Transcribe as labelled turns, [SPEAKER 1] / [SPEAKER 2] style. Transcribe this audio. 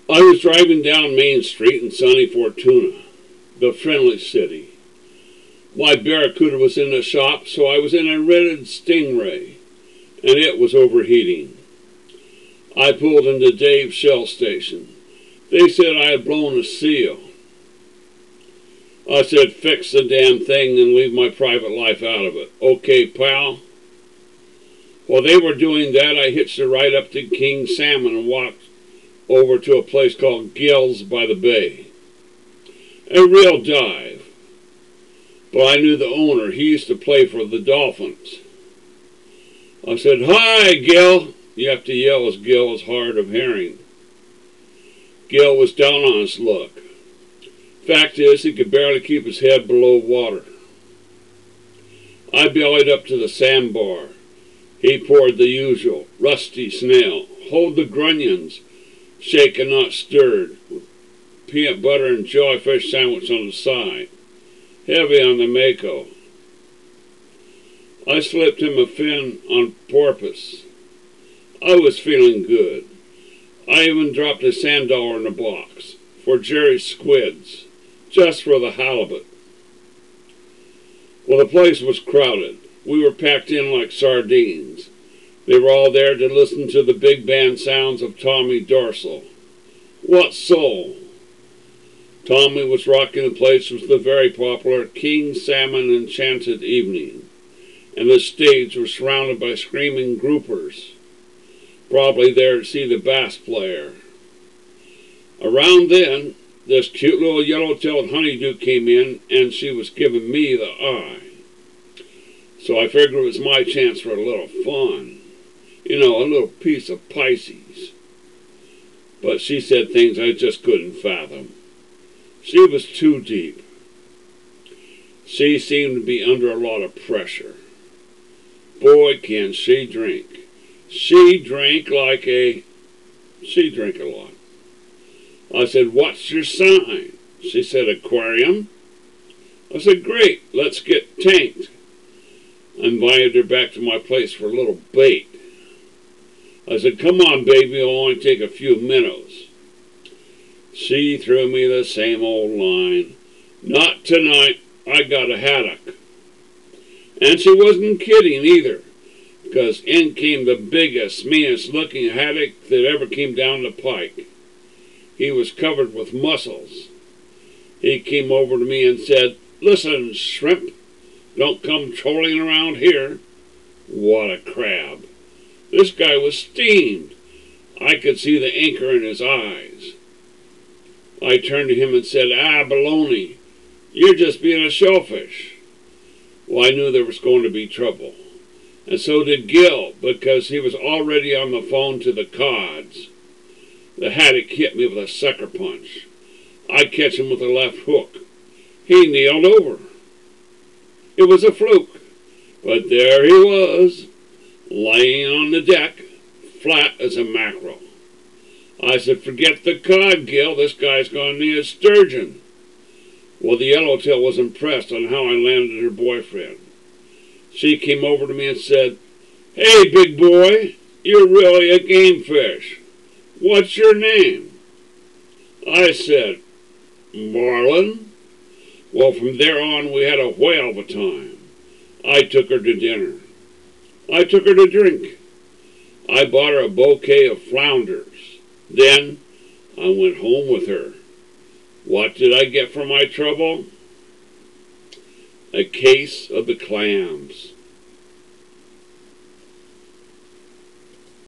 [SPEAKER 1] I was driving down Main Street in sunny Fortuna, the friendly city. My Barracuda was in the shop, so I was in a rented Stingray, and it was overheating. I pulled into Dave's Shell Station. They said I had blown a seal. I said, fix the damn thing and leave my private life out of it. Okay, pal? While they were doing that, I hitched a ride up to King Salmon and walked over to a place called Gills by the bay. A real dive. But I knew the owner. He used to play for the Dolphins. I said, "Hi, Gil." You have to yell as Gil is hard of hearing. Gil was down on his luck. Fact is, he could barely keep his head below water. I bellied up to the sandbar. He poured the usual, rusty snail, hold the grunions, shaken not stirred, with peanut butter and jellyfish sandwich on the side, heavy on the mako. I slipped him a fin on porpoise. I was feeling good. I even dropped a $1 in the box for Jerry's squids, just for the halibut. Well, the place was crowded. We were packed in like sardines. They were all there to listen to the big band sounds of Tommy Dorsal. What soul! Tommy was rocking the place with the very popular King Salmon Enchanted Evening, and the stage was surrounded by screaming groupers, probably there to see the bass player. Around then, this cute little yellow-tailed honeydew came in, and she was giving me the eye. So I figured it was my chance for a little fun. You know, a little piece of Pisces. But she said things I just couldn't fathom. She was too deep. She seemed to be under a lot of pressure. Boy, can she drink. She drank a lot. I said, "What's your sign?" She said, "Aquarium." I said, "Great, let's get tanked." I invited her back to my place for a little bait. I said, "Come on, baby, it'll only take a few minutes." She threw me the same old line. "Not tonight, I got a haddock." And she wasn't kidding either, because in came the biggest, meanest looking haddock that ever came down the pike. He was covered with muscles. He came over to me and said, "Listen, shrimp, don't come trolling around here." What a crab. This guy was steamed. I could see the anchor in his eyes. I turned to him and said, "Baloney, you're just being a shellfish." Well, I knew there was going to be trouble. And so did Gil, because he was already on the phone to the cods. The haddock hit me with a sucker punch. I catch him with a left hook. He kneeled over. It was a fluke, but there he was, laying on the deck, flat as a mackerel. I said, "Forget the cod, Gil, this guy's going to need a sturgeon." Well, the yellowtail was impressed on how I landed her boyfriend. She came over to me and said, "Hey, big boy, you're really a game fish. What's your name?" I said, "Marlin." Well, from there on, we had a whale of a time. I took her to dinner. I took her to drink. I bought her a bouquet of flounders. Then, I went home with her. What did I get for my trouble? A case of the clams.